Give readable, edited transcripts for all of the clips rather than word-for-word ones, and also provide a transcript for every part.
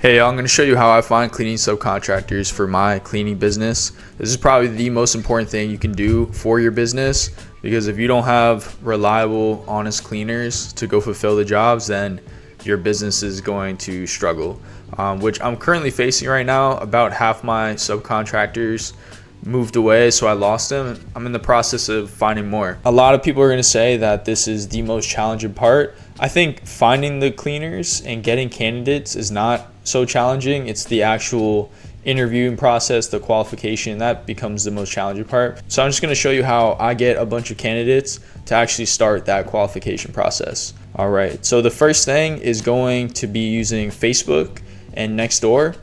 Hey, I'm going to show you how I find cleaning subcontractors for my cleaning business. This is probably the most important thing you can do for your business, because if you don't have reliable, honest cleaners to go fulfill the jobs, then your business is going to struggle, which I'm currently facing right now. About half my subcontractors moved away, so I lost them. I'm in the process of finding more. A lot of people are going to say that this is the most challenging part. I think finding the cleaners and getting candidates is not so challenging. It's the actual interviewing process, the qualification, that becomes the most challenging part. So I'm just going to show you how I get a bunch of candidates to actually start that qualification process. All right, so the first thing is going to be using Facebook and Nextdoor.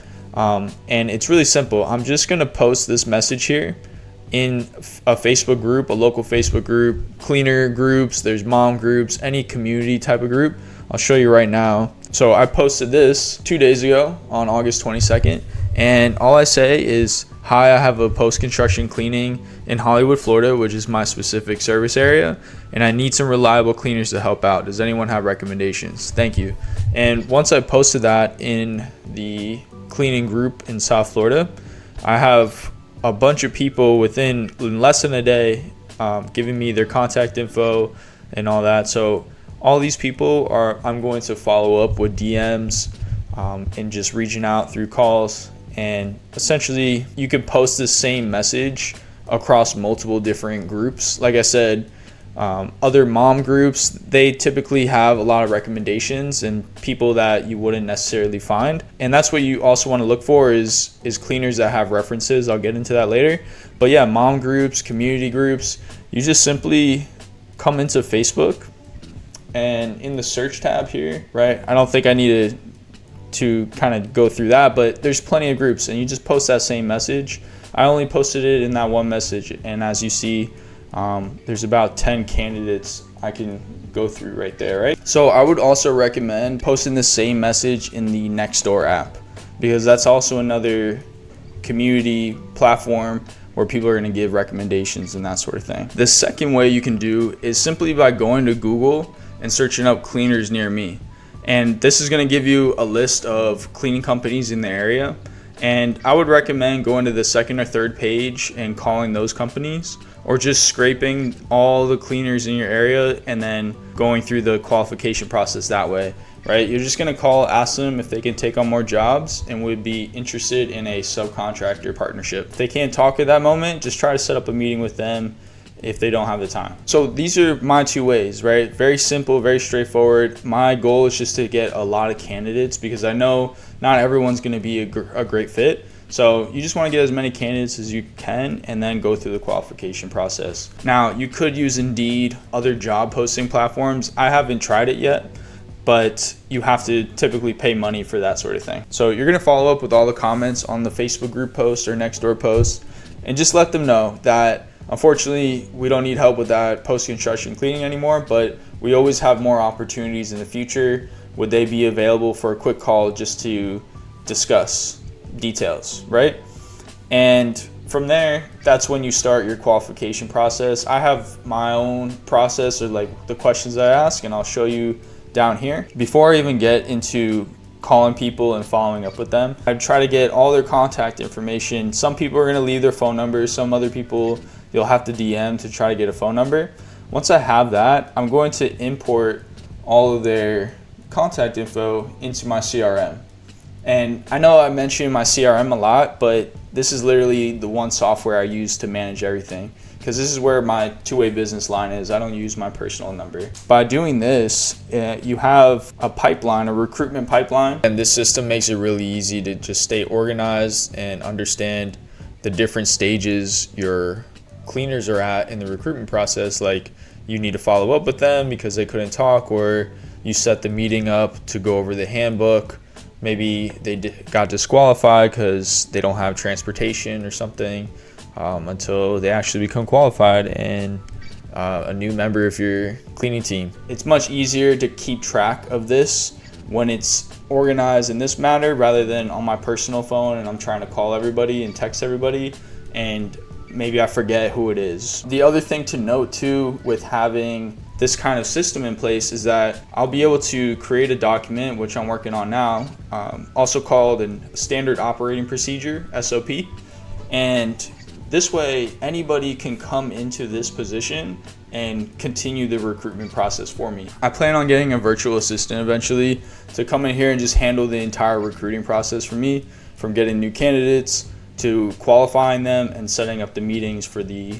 And it's really simple. I'm just going to post this message here in a Facebook group, a local Facebook group, cleaner groups, there's mom groups, any community type of group. I'll show you right now. So I posted this 2 days ago on August 22nd, and all I say is, hi, I have a post-construction cleaning in Hollywood, Florida, which is my specific service area, and I need some reliable cleaners to help out. Does anyone have recommendations? Thank you. And once I posted that in the cleaning group in South Florida, I have a bunch of people within less than a day giving me their contact info and all that. So all these people I'm going to follow up with DMs and just reaching out through calls. And essentially you can post the same message across multiple different groups. Like I said, other mom groups, they typically have a lot of recommendations and people that you wouldn't necessarily find. And that's what you also want to look for is cleaners that have references. I'll get into that later. But yeah, mom groups, community groups, you just simply come into Facebook and in the search tab here, right? I don't think I needed to kind of go through that, but there's plenty of groups and you just post that same message. I only posted it in that one message, and as you see, there's about 10 candidates I can go through right there, right? So I would also recommend posting the same message in the Nextdoor app, because that's also another community platform where people are going to give recommendations and that sort of thing. The second way you can do is simply by going to Google and searching up cleaners near me. And this is going to give you a list of cleaning companies in the area. And I would recommend going to the second or third page and calling those companies, or just scraping all the cleaners in your area and then going through the qualification process that way, right? You're just gonna call, ask them if they can take on more jobs and would be interested in a subcontractor partnership. If they can't talk at that moment, just try to set up a meeting with them if they don't have the time. So these are my two ways, right? Very simple, very straightforward. My goal is just to get a lot of candidates, because I know not everyone's gonna be a great fit. So you just want to get as many candidates as you can and then go through the qualification process. Now, you could use Indeed, other job posting platforms. I haven't tried it yet, but you have to typically pay money for that sort of thing. So you're going to follow up with all the comments on the Facebook group post or Nextdoor post and just let them know that unfortunately we don't need help with that post-construction cleaning anymore, but we always have more opportunities in the future. Would they be available for a quick call just to discuss details, right? And from there, that's when you start your qualification process. I have my own process, or like the questions I ask, and I'll show you down here. Before I even get into calling people and following up with them, I try to get all their contact information. Some people are going to leave their phone numbers, some other people you'll have to DM to try to get a phone number. Once I have that, I'm going to import all of their contact info into my CRM. And I know I mentioned my CRM a lot, but this is literally the one software I use to manage everything, because this is where my two-way business line is. I don't use my personal number. By doing this, you have a pipeline, a recruitment pipeline, and this system makes it really easy to just stay organized and understand the different stages your cleaners are at in the recruitment process. Like, you need to follow up with them because they couldn't talk, or you set the meeting up to go over the handbook. Maybe they got disqualified because they don't have transportation or something until they actually become qualified and a new member of your cleaning team. It's much easier to keep track of this when it's organized in this manner rather than on my personal phone and I'm trying to call everybody and text everybody and maybe I forget who it is. The other thing to note too with having this kind of system in place is that I'll be able to create a document, which I'm working on now, also called a standard operating procedure, SOP. And this way, anybody can come into this position and continue the recruitment process for me. I plan on getting a virtual assistant eventually to come in here and just handle the entire recruiting process for me, from getting new candidates to qualifying them and setting up the meetings for the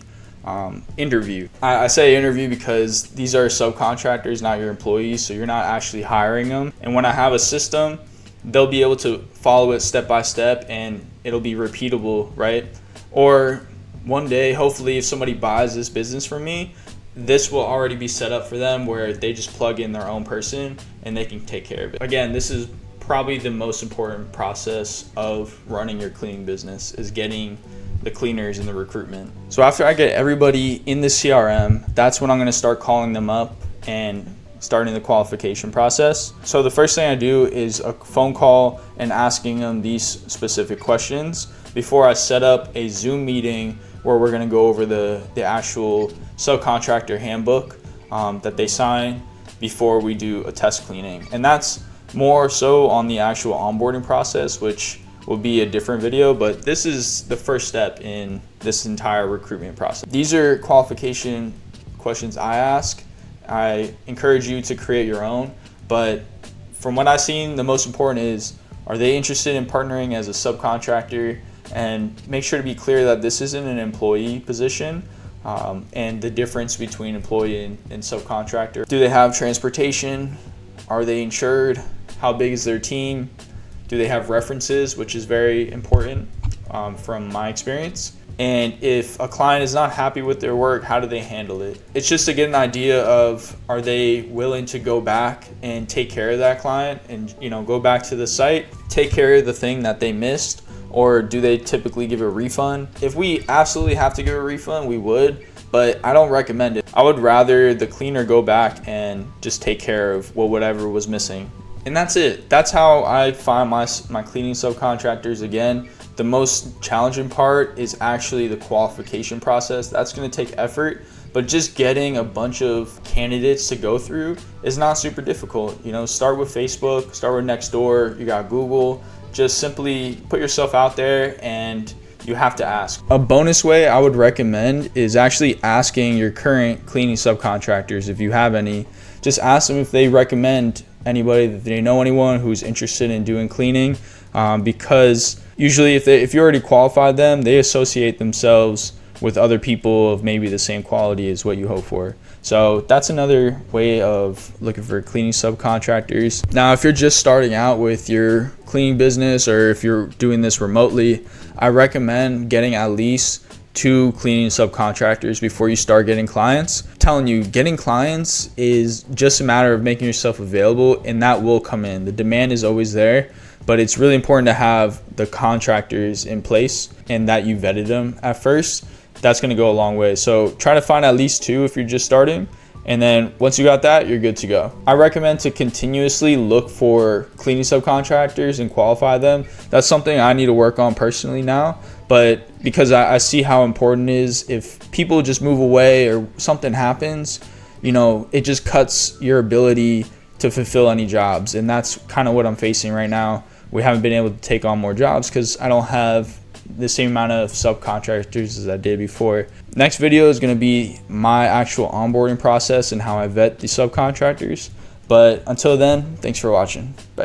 interview. I say interview because these are subcontractors, not your employees, so you're not actually hiring them. And when I have a system, they'll be able to follow it step by step and it'll be repeatable, right? Or one day, hopefully, if somebody buys this business from me, this will already be set up for them where they just plug in their own person and they can take care of it. Again, this is probably the most important process of running your cleaning business, is getting the cleaners and the recruitment. So after I get everybody in the CRM, that's when I'm going to start calling them up and starting the qualification process. So the first thing I do is a phone call and asking them these specific questions before I set up a Zoom meeting where we're going to go over the actual subcontractor handbook that they sign before we do a test cleaning. And that's more so on the actual onboarding process, which will be a different video, but this is the first step in this entire recruitment process. These are qualification questions I ask. I encourage you to create your own, but from what I've seen, the most important is, are they interested in partnering as a subcontractor? And make sure to be clear that this isn't an employee position, and the difference between employee and subcontractor. Do they have transportation? Are they insured? How big is their team? Do they have references, which is very important from my experience? And if a client is not happy with their work, how do they handle it? It's just to get an idea of, are they willing to go back and take care of that client and, you know, go back to the site, take care of the thing that they missed, or do they typically give a refund? If we absolutely have to give a refund, we would, but I don't recommend it. I would rather the cleaner go back and just take care of whatever was missing. And that's it. That's how I find my cleaning subcontractors. Again, the most challenging part is actually the qualification process. That's going to take effort, but just getting a bunch of candidates to go through is not super difficult. You know, start with Facebook, start with Nextdoor, you got Google. Just simply put yourself out there and you have to ask. A bonus way I would recommend is actually asking your current cleaning subcontractors, if you have any. Just ask them if they recommend anybody, that they know anyone who's interested in doing cleaning, because usually if you already qualified them, they associate themselves with other people of maybe the same quality as what you hope for. So that's another way of looking for cleaning subcontractors. Now, if you're just starting out with your cleaning business, or if you're doing this remotely, I recommend getting at least 2 cleaning subcontractors before you start getting clients. I'm telling you, getting clients is just a matter of making yourself available, and that will come in. The demand is always there, but it's really important to have the contractors in place and that you vetted them at first. That's going to go a long way. So try to find at least 2 if you're just starting. And then once you got that, you're good to go. I recommend to continuously look for cleaning subcontractors and qualify them. That's something I need to work on personally now. But because I see how important it is, if people just move away or something happens, you know, it just cuts your ability to fulfill any jobs. And that's kind of what I'm facing right now. We haven't been able to take on more jobs because I don't have the same amount of subcontractors as I did before. Next video is going to be my actual onboarding process and how I vet the subcontractors. But until then, thanks for watching. Bye.